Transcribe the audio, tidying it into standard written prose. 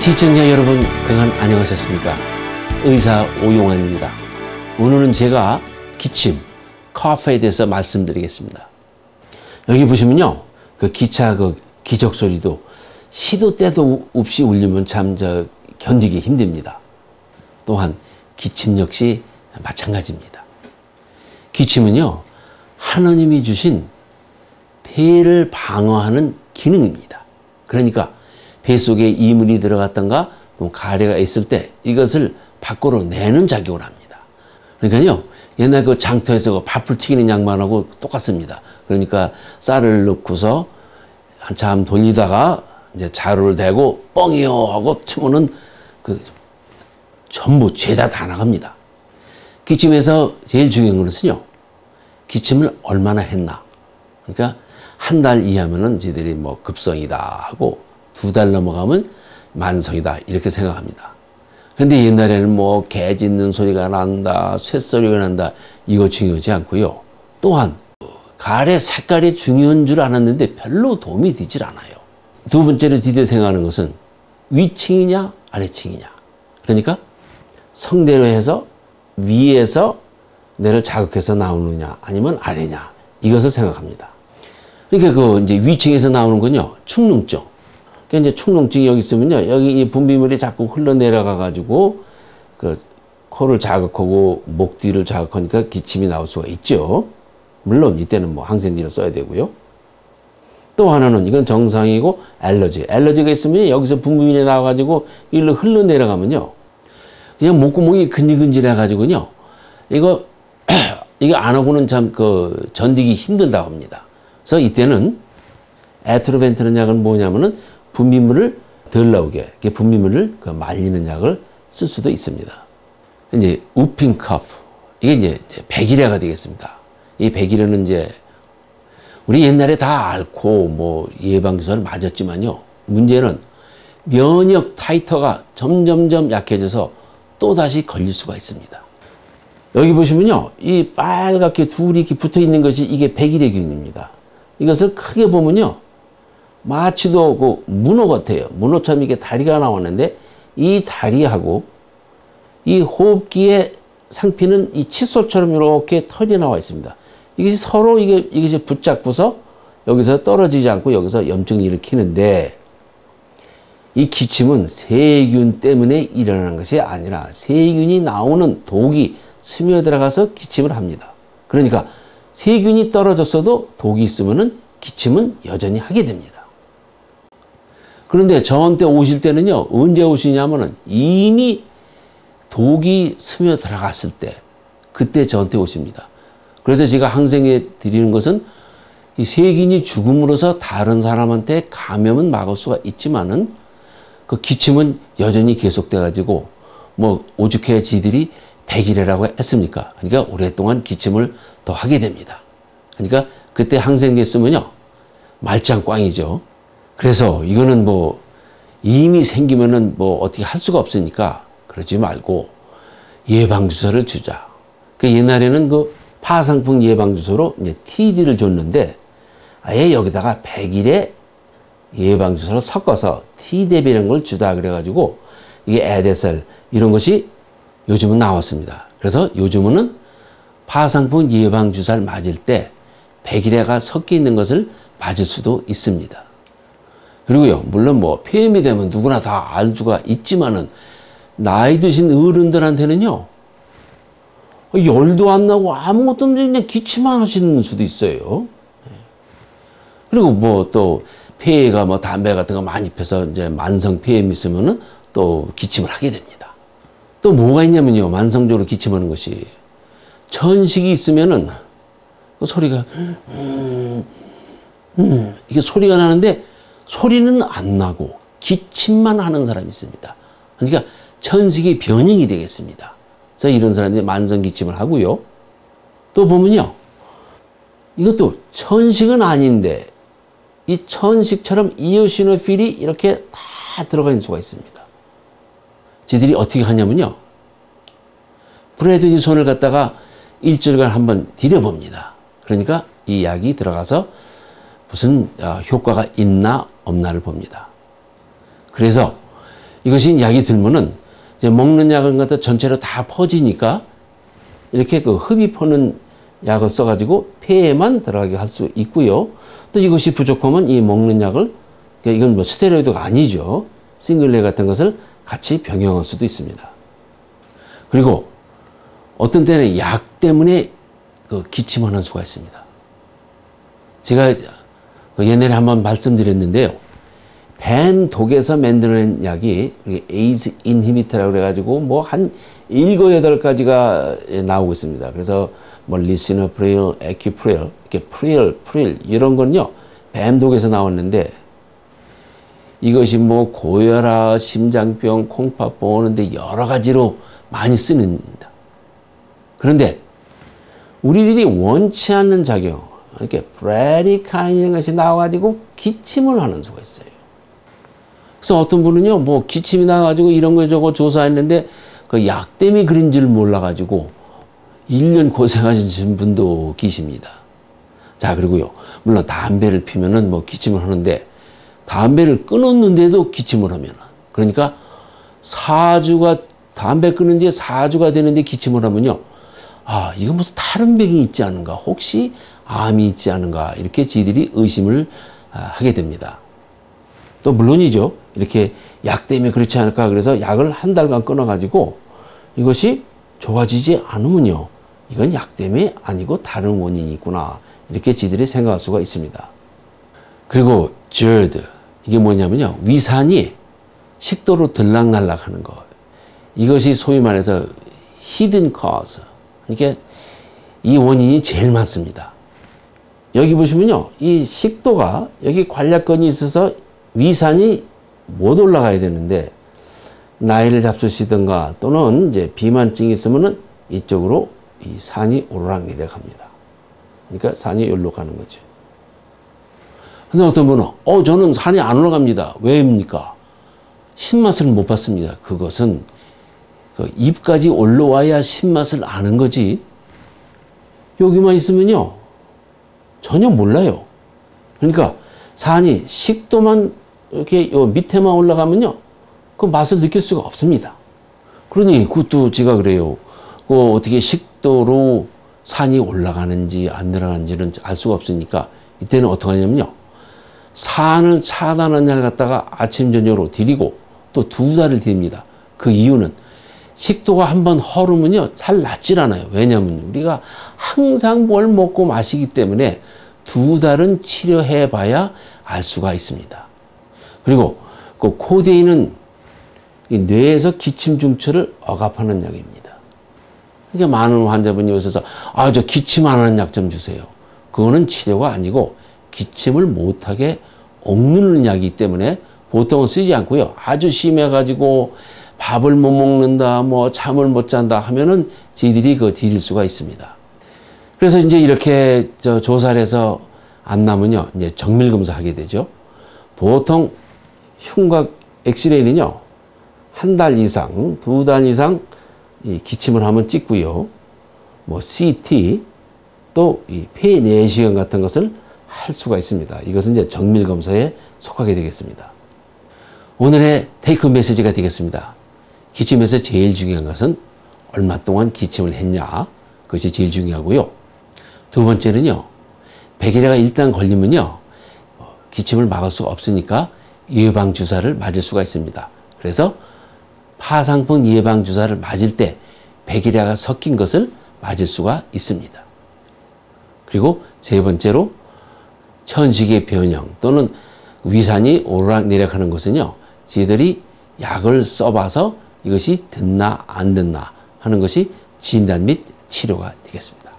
시청자 여러분, 그간 안녕하셨습니까? 의사 오용환입니다. 오늘은 제가 기침, cough에 대해서 말씀드리겠습니다. 여기 보시면요, 그 기차 기적 소리도 시도 때도 없이 울리면 참 견디기 힘듭니다. 또한 기침 역시 마찬가지입니다. 기침은요, 하나님이 주신 폐를 방어하는 기능입니다. 그러니까 배 속에 이물이 들어갔던가 또 가래가 있을 때 이것을 밖으로 내는 작용을 합니다. 그러니까요, 옛날 그 장터에서 밥풀 튀기는 양반하고 똑같습니다. 그러니까 쌀을 넣고서 한참 돌리다가 이제 자루를 대고 뻥이요 하고 치면은 전부 죄다 다 나갑니다. 기침에서 제일 중요한 것은요, 기침을 얼마나 했나. 그러니까 한 달 이하면은 저희들이 뭐 급성이다 하고 2달 넘어가면 만성이다 이렇게 생각합니다. 그런데 옛날에는 뭐 개 짖는 소리가 난다, 쇳소리가 난다, 이거 중요하지 않고요. 또한 가래 색깔이 중요한 줄 알았는데 별로 도움이 되질 않아요. 두 번째로 드디어 생각하는 것은 위층이냐 아래층이냐. 그러니까 성대로 해서 위에서 뇌를 자극해서 나오느냐 아니면 아래냐, 이것을 생각합니다. 그러니까 이제 위층에서 나오는 건요, 축농증. 그러니까 이제 축농증이 여기 있으면요, 여기 이 분비물이 자꾸 흘러내려가 가지고 코를 자극하고 목 뒤를 자극하니까 기침이 나올 수가 있죠. 물론 이때는 뭐 항생제를 써야 되고요. 또 하나는 이건 정상이고 알러지가 있으면 여기서 분비물이 나와 가지고 일로 흘러내려가면요, 그냥 목구멍이 근질근질해 가지고요, 이거 안 하고는 참 견디기 힘들다고 합니다. 그래서 이때는 애트로벤트라는 약은 뭐냐면은 분비물을 덜 나오게, 분비물을 말리는 약을 쓸 수도 있습니다. 이제 우핑 커프, 이게 이제 백일해가 되겠습니다. 이 백일해는 이제 우리 옛날에 다 앓고 뭐 예방주사를 맞았지만요, 문제는 면역 타이터가 점점점 약해져서 또 다시 걸릴 수가 있습니다. 여기 보시면요, 이 빨갛게 둘이 이렇게 붙어 있는 것이 이게 백일해균입니다. 이것을 크게 보면요, 마치도 문어 같아요. 문어처럼 이게 다리가 나왔는데 이 다리하고 이 호흡기의 상피는 이 칫솔처럼 이렇게 털이 나와 있습니다. 이것이 서로 이것이 붙잡고서 여기서 떨어지지 않고 여기서 염증을 일으키는데, 이 기침은 세균 때문에 일어나는 것이 아니라 세균이 나오는 독이 스며들어가서 기침을 합니다. 그러니까 세균이 떨어졌어도 독이 있으면은 기침은 여전히 하게 됩니다. 그런데 저한테 오실 때는요, 언제 오시냐면은 이미 독이 스며 들어갔을 때, 그때 저한테 오십니다. 그래서 제가 항상 드리는 것은 이 세균이 죽음으로써 다른 사람한테 감염은 막을 수가 있지만은 그 기침은 여전히 계속돼 가지고 뭐 오죽해 지들이 백일해라고 했습니까? 그러니까 오랫동안 기침을 더 하게 됩니다. 그러니까 그때 항생제 쓰면요, 말짱 꽝이죠. 그래서 이거는 뭐 이미 생기면은 뭐 어떻게 할 수가 없으니까 그러지 말고 예방주사를 주자. 옛날에는 파상풍 예방주사로 이제 TD를 줬는데 아예 여기다가 백일해 예방주사를 섞어서 T대비라는 걸 주다 그래가지고 이게 에데셀 이런 것이 요즘은 나왔습니다. 그래서 요즘은 파상풍 예방주사를 맞을 때 백일해가 섞여 있는 것을 맞을 수도 있습니다. 그리고요, 물론 뭐 폐렴이 되면 누구나 다 알 수가 있지만은 나이 드신 어른들한테는요, 열도 안 나고 아무것도 없는데 그냥 기침만 하시는 수도 있어요. 그리고 뭐 또 폐가 뭐 담배 같은 거 많이 펴서 이제 만성 폐렴이 있으면은 또 기침을 하게 됩니다. 또 뭐가 있냐면요, 만성적으로 기침하는 것이 천식이 있으면은 소리가 이게 소리가 나는데 소리는 안 나고 기침만 하는 사람이 있습니다. 그러니까 천식이 변형이 되겠습니다. 그래서 이런 사람들이 만성 기침을 하고요. 또 보면요, 이것도 천식은 아닌데 이 천식처럼 이오시노필이 이렇게 다 들어가 있는 수가 있습니다. 쟤들이 어떻게 하냐면요, 브레드니 손을 갖다가 일주일간 한번 디뎌봅니다. 그러니까 이 약이 들어가서 무슨 효과가 있나 없나를 봅니다. 그래서 이것이 약이 들면은 이제 먹는 약을 갖다 전체로 다 퍼지니까 이렇게 그 흡입 하는 약을 써가지고 폐에만 들어가게 할 수 있고요. 또 이것이 부족하면 이 먹는 약을, 그러니까 이건 뭐 스테로이드가 아니죠. 싱글레 같은 것을 같이 병용할 수도 있습니다. 그리고 어떤 때는 약 때문에 그 기침하는 수가 있습니다. 제가 옛날에 한번 말씀드렸는데요. 뱀 독에서 만드는 약이 에이즈 인히비터라고 그래가지고 뭐 한 7, 8가지가 나오고 있습니다. 그래서 뭐 리시너프릴, 에큐프릴, 이렇게 프릴 이런 건요. 뱀 독에서 나왔는데 이것이 뭐 고혈압, 심장병, 콩팥병 오는데 여러 가지로 많이 쓰는다. 그런데 우리들이 원치 않는 작용, 이렇게 브래디카인이라는 것이 나와가지고 기침을 하는 수가 있어요. 그래서 어떤 분은요, 뭐 기침이 나가지고 이런 거 저거 조사했는데 그 약 때문에 그런 줄 몰라가지고 1년 고생하신 분도 계십니다. 자, 그리고요, 물론 담배를 피면은 뭐 기침을 하는데 담배를 끊었는데도 기침을 하면, 그러니까 담배 끊은 지 4주가 되는데 기침을 하면요, 아, 이거 무슨 다른 병이 있지 않은가, 혹시 암이 있지 않은가, 이렇게 지들이 의심을 하게 됩니다. 또 물론이죠. 이렇게 약 때문에 그렇지 않을까, 그래서 약을 한 달간 끊어가지고 이것이 좋아지지 않으면요, 이건 약 때문에 아니고 다른 원인이 있구나, 이렇게 지들이 생각할 수가 있습니다. 그리고 GERD, 이게 뭐냐면요, 위산이 식도로 들락날락 하는 거, 이것이 소위 말해서 hidden cause, 이게 이 원인이 제일 많습니다. 여기 보시면요, 이 식도가 여기 관략근이 있어서 위산이 못 올라가야 되는데 나이를 잡수시든가 또는 이제 비만증이 있으면은 이쪽으로 이 산이 오르락내리락 합니다. 그러니까 산이 여기로 가는 거죠. 근데 어떤 분은 저는 산이 안 올라갑니다. 왜입니까? 신맛을 못 봤습니다. 그것은 그 입까지 올라와야 신맛을 아는 거지, 여기만 있으면요 전혀 몰라요. 그러니까 산이 식도만 이렇게 요 밑에만 올라가면요 그 맛을 느낄 수가 없습니다. 그러니 그것도 제가 그래요. 그 어떻게 식도로 산이 올라가는지 안 내려가는지는 알 수가 없으니까 이때는 어떻게 하냐면요, 산을 차단하는 약을 갖다가 아침 저녁으로 드리고 또 2달을 드립니다. 그 이유는 식도가 한번 허르면요 잘 낫질 않아요. 왜냐하면 우리가 항상 뭘 먹고 마시기 때문에 2달은 치료해 봐야 알 수가 있습니다. 그리고 그 코데인은 이 뇌에서 기침 중추를 억압하는 약입니다. 그러니까 많은 환자분이 오셔서 저 기침 안 하는 약 좀 주세요. 그거는 치료가 아니고 기침을 못하게 억누르는 약이기 때문에 보통은 쓰지 않고요, 아주 심해가지고 밥을 못 먹는다, 뭐 잠을 못 잔다 하면은 저희들이 그거 드릴 수가 있습니다. 그래서 이제 이렇게 조사를 해서 안 나면요, 이제 정밀 검사하게 되죠. 보통 흉곽 엑스레이는요, 1달 이상, 2달 이상 이 기침을 하면 찍고요, 뭐 CT, 또 이 폐 내시경 같은 것을 할 수가 있습니다. 이것은 이제 정밀 검사에 속하게 되겠습니다. 오늘의 테이크 메시지가 되겠습니다. 기침에서 제일 중요한 것은 얼마 동안 기침을 했냐, 그것이 제일 중요하고요. 두 번째는요, 백일해가 일단 걸리면요 기침을 막을 수가 없으니까 예방주사를 맞을 수가 있습니다. 그래서 파상풍 예방주사를 맞을 때 백일해가 섞인 것을 맞을 수가 있습니다. 그리고 세 번째로 천식의 변형 또는 위산이 오르락내리락 하는 것은요, 저희들이 약을 써봐서 이것이 듣나 안 듣나 하는 것이 진단 및 치료가 되겠습니다.